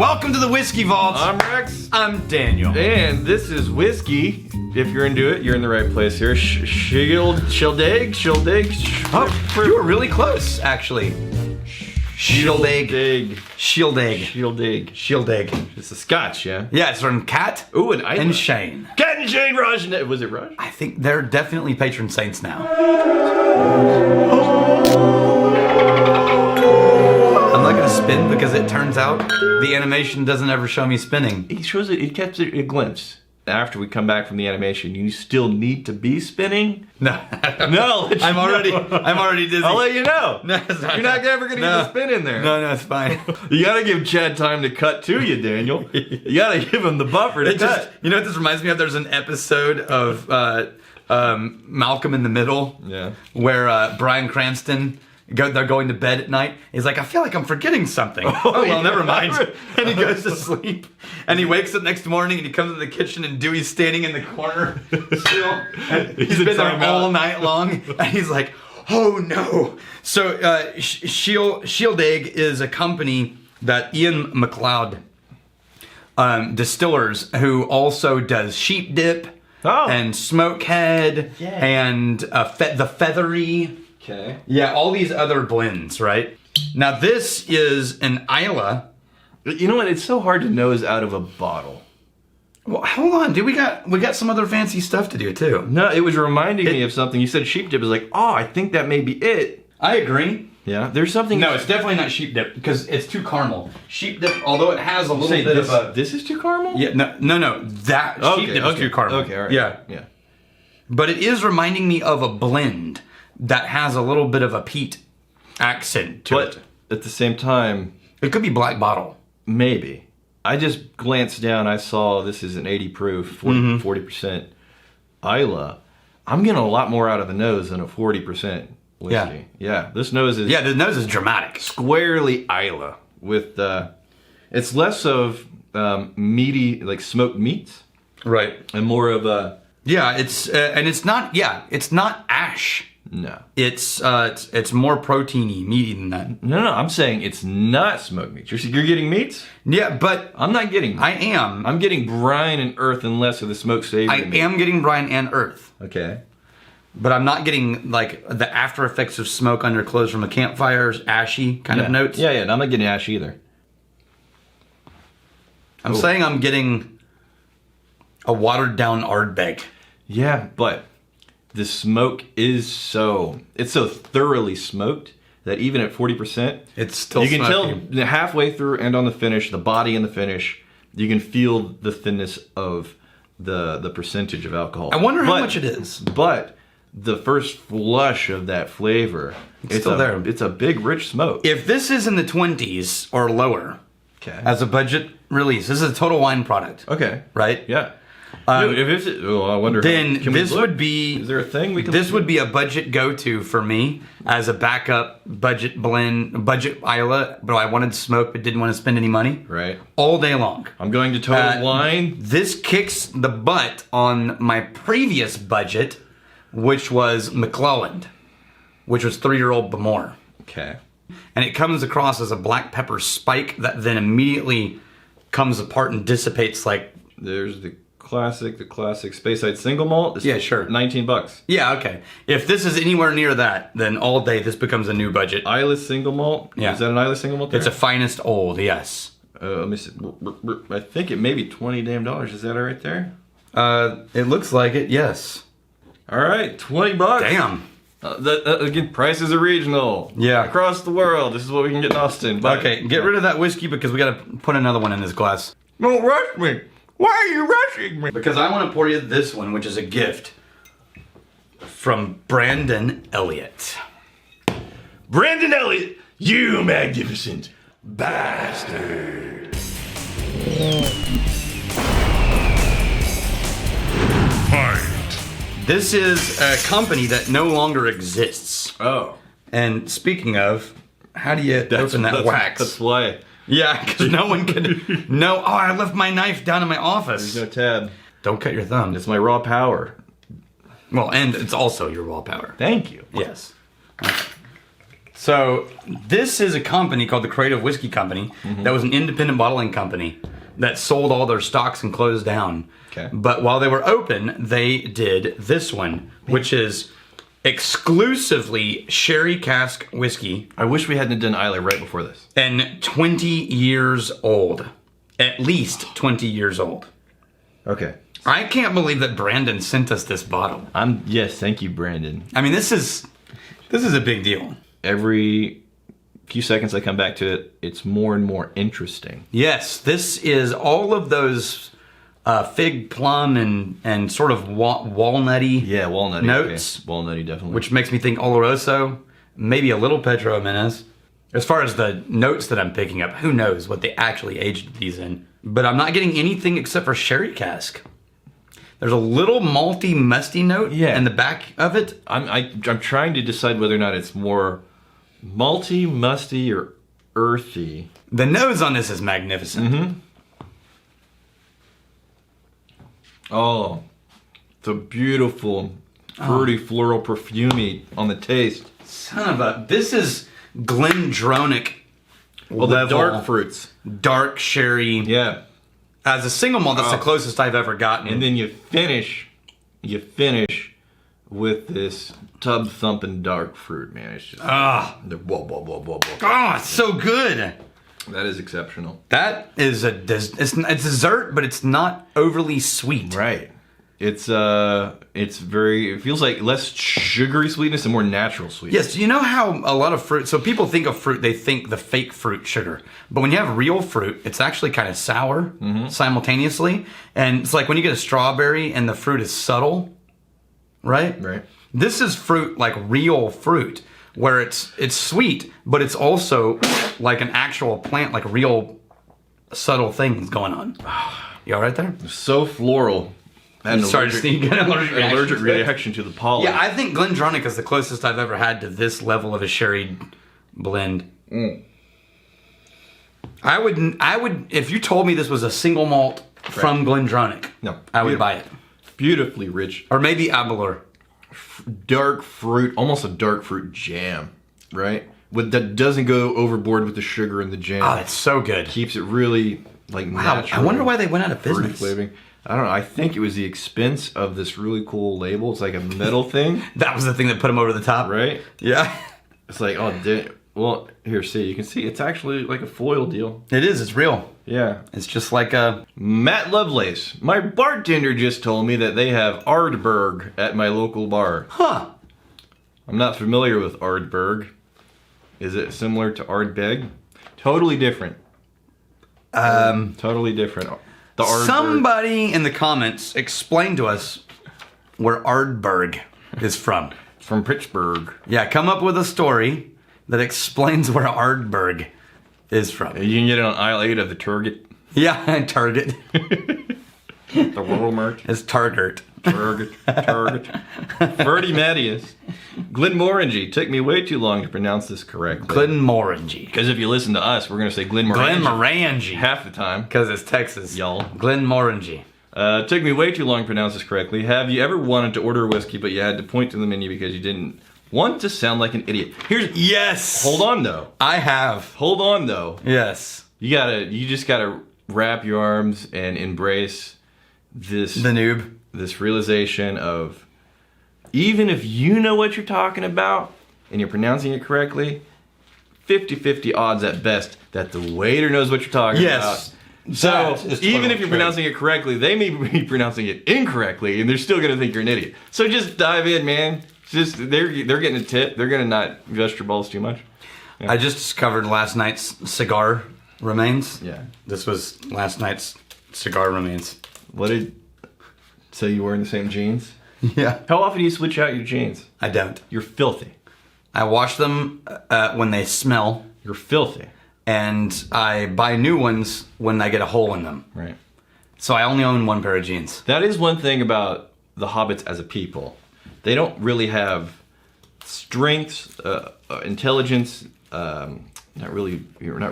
Welcome to the Whiskey Vault. I'm Rex. I'm Daniel. And this is whiskey. If you're into it, you're in the right place here. Shieldaig. Oh, you were really close, actually. Shieldaig. It's a Scotch, yeah? Yeah, it's from Cat Ooh, and Islay. and Shane. Cat and Shane Rush. Was it Rush? I think they're definitely patron saints now. I'm not gonna spin because it turns out the animation doesn't ever show me spinning. He shows it. He kept it a glimpse. After we come back from the animation, you still need to be spinning. No, No, I'm already dizzy. I'll let you know. No, it's not. You're not ever gonna get the spin in there. No, it's fine. You gotta give Chad time to cut to you, Daniel. You gotta give him the buffer to cut. You know what this reminds me of? There's an episode of Malcolm in the Middle, Yeah. where Bryan Cranston. They're going to bed at night. He's like, I feel like I'm forgetting something. Oh, well, yeah. never mind. And he goes to sleep. And he wakes up next morning and he comes in the kitchen and Dewey's standing in the corner still. And he's been there all night long. And he's like, oh no. So Shieldaig is a company that Ian McLeod distillers who also does sheep dip and smokehead and the feathery. Okay. Yeah, all these other blends, right? Now this is an Islay. You know what? It's so hard to nose out of a bottle. Well, hold on, dude. We got some other fancy stuff to do too. No, it was reminding me of something. You said sheep dip. Is like, oh, I think that may be it. I agree. Yeah, there's something. No, it's definitely not sheep dip because it's too caramel. Sheep dip, although it has a little bit this, of a. This is too caramel. Yeah, no. That sheep dip is too caramel. Okay, all right. Yeah. But it is reminding me of a blend that has a little bit of a peat accent to it. But at the same time, it could be black bottle. maybe. I just glanced down. I saw this is an 80 proof, 40% Islay. I'm getting a lot more out of the nose than a 40% whiskey. Yeah, this nose is Yeah, the nose is dramatic. squarely Islay with it's less of meaty, like smoked meats, Right. and more of a Yeah, it's and it's not. Yeah, it's not ash. no. It's more proteiny, meaty than that. No, I'm saying it's not smoked meats. You're getting meats? Yeah, but I'm not getting. I'm getting brine and earth and less of the smoked savory. I am getting brine and earth, Okay. but I'm not getting like the after effects of smoke under clothes from a campfire's ashy kind of notes. Yeah. And I'm not getting ash either. I'm saying I'm getting a watered down Ardbeg. Yeah, but the smoke is so thoroughly smoked that even at 40%, It's still you can smoky. tell halfway through and on the finish, the body and the finish, you can feel the thinness of the percentage of alcohol. I wonder how much it is. But the first flush of that flavor, it's still there. It's a big, rich smoke. If this is in the 20s or lower Okay. as a budget release, this is a total wine product, Okay. right? Yeah. Dude, if it's, I wonder. Then can we this look? would be. Is there a thing we can? This would be a budget go-to for me as a backup budget blend, budget Islay, but I wanted to smoke but didn't want to spend any money. Right. All day long. I'm going to Total Wine. This kicks the butt on my previous budget, which was McClelland, which was 3-year-old Bamore. Okay. And it comes across as a black pepper spike that then immediately comes apart and dissipates like... There's the classic Speyside single malt. It's Yeah, sure. $19. Yeah, okay. If this is anywhere near that, then all day this becomes a new budget. Islay single malt. Yeah. Is that an Islay single malt? There? It's a finest old, yes. Let me see. I think it may be $20 damn. Is that it right there? It looks like it, yes. All right, $20. Damn. Again, prices are regional. Yeah. Across the world. This is what we can get in Austin. But, Okay, get rid of that whiskey because we gotta put another one in this glass. Don't rush me. Why are you rushing me? Because I want to pour you this one, which is a gift from Brandon Elliott. Brandon Elliott, you magnificent bastard. This is a company that no longer exists. Oh. And speaking of, how do you open that wax? That's why. Yeah, because no one could know. Oh, I left my knife down in my office. There's no tab. Don't cut your thumb. It's my raw power. Well, and it's also your willpower. Thank you. Yes. So this is a company called the Creative Whiskey Company that was an independent bottling company that sold all their stocks and closed down. Okay. But while they were open, they did this one, which is exclusively sherry cask whiskey I wish we hadn't done Islay right before this. and 20 years old. At least 20 years old. Okay. I can't believe that Brandon sent us this bottle. Yes, thank you, Brandon. I mean, this is a big deal. Every few seconds I come back to it, it's more and more interesting. Yes, this is all of those fig, plum, and sort of walnutty Walnutty. notes, Okay. Walnutty, definitely. which makes me think Oloroso, maybe a little Pedro Jimenez. As far as the notes that I'm picking up, who knows what they actually aged these in. But I'm not getting anything except for sherry cask. There's a little malty, musty note in the back of it. I'm trying to decide whether or not it's more malty, musty, or earthy. The nose on this is magnificent. Oh, the beautiful, fruity, floral perfumey on the taste. Son of a... This is Glendronach Well, the level dark fruits. dark sherry. Yeah. As a single malt, that's the closest I've ever gotten. And then you finish with this tub thumping dark fruit, man. It's just whoa, whoa, whoa, whoa, whoa. Oh, it's so good. That is exceptional. That is it's dessert, but it's not overly sweet. Right. It feels like less sugary sweetness and more natural sweetness. Yes, you know how a lot of fruit, so people think of fruit, they think the fake fruit sugar. But when you have real fruit, it's actually kind of sour simultaneously. And it's like when you get a strawberry and the fruit is subtle, right? Right. This is fruit, like real fruit, where it's sweet, but it's also like an actual plant, like real subtle things going on. You all right there? So floral. And allergic reaction to the pollen. Yeah, I think Glendronach is the closest I've ever had to this level of a sherry blend. I would, if you told me this was a single malt from Glendronach, I would buy it. Beautifully rich. Or maybe Abelor. Dark fruit, almost a dark fruit jam, right? That doesn't go overboard with the sugar and the jam. Oh, it's so good. Keeps it really natural. I wonder why they went out of business. Flavoring. I don't know. I think it was the expense of this really cool label. It's like a metal thing. That was the thing that put them over the top. Right? Yeah. It's like, well, here, see. You can see it's actually like a foil deal. It is. It's real. Yeah. It's just like a... Matt Lovelace. My bartender just told me that they have Ardbeg at my local bar. Huh. I'm not familiar with Ardbeg. Is it similar to Ardbeg? Totally different. Totally different. Somebody in the comments explain to us where Ardbeg is from. It's from Pittsburgh. Yeah, come up with a story that explains where Ardbeg is from. You can get it on aisle 8 of the Target. Yeah, Target. The Walmart. It's Target. Target. Ferdy Mattias. Glenmorangie. Took me way too long to pronounce this correctly. Glenmorangie. Because if you listen to us, we're going to say Glenmorangie. Glenmorangie. Half the time. Because it's Texas. Y'all. Glenmorangie. Took me way too long to pronounce this correctly. Have you ever wanted to order whiskey, but you had to point to the menu because you didn't want to sound like an idiot? Yes. Hold on, though. I have. Hold on, though. Yes. You just gotta wrap your arms and embrace this. The noob. This realization of, even if you know what you're talking about and you're pronouncing it correctly, 50-50 odds at best that the waiter knows what you're talking about. So even if you're pronouncing it correctly, they may be pronouncing it incorrectly, and they're still gonna think you're an idiot. So just dive in, man. They're getting a tip. They're gonna not invest your balls too much. Yeah. I just discovered last night's cigar remains. Yeah. This was last night's cigar remains. So you wearing the same jeans? Yeah. How often do you switch out your jeans? I don't. You're filthy. I wash them when they smell. You're filthy. And I buy new ones when I get a hole in them. Right. So I only own one pair of jeans. That is one thing about the hobbits as a people. They don't really have strengths, intelligence. You're not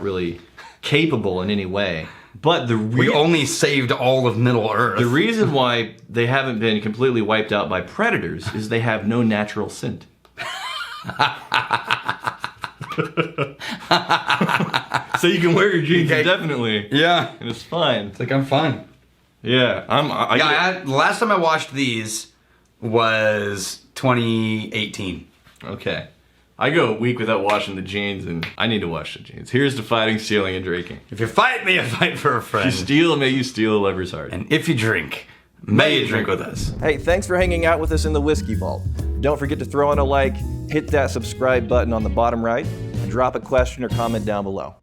really capable in any way. But we only saved all of Middle Earth. The reason why they haven't been completely wiped out by predators is they have no natural scent. So you can wear your jeans indefinitely. Yeah. And it's fine. It's like, I'm fine. Yeah. The last time I washed these was 2018. Okay. I go a week without washing the jeans, and I need to wash the jeans. Here's to fighting, stealing, and drinking. If you fight, may you fight for a friend. If you steal, may you steal a lover's heart. And if you drink, may you drink with us. Hey, thanks for hanging out with us in the Whiskey Vault. Don't forget to throw in a like, hit that subscribe button on the bottom right, and drop a question or comment down below.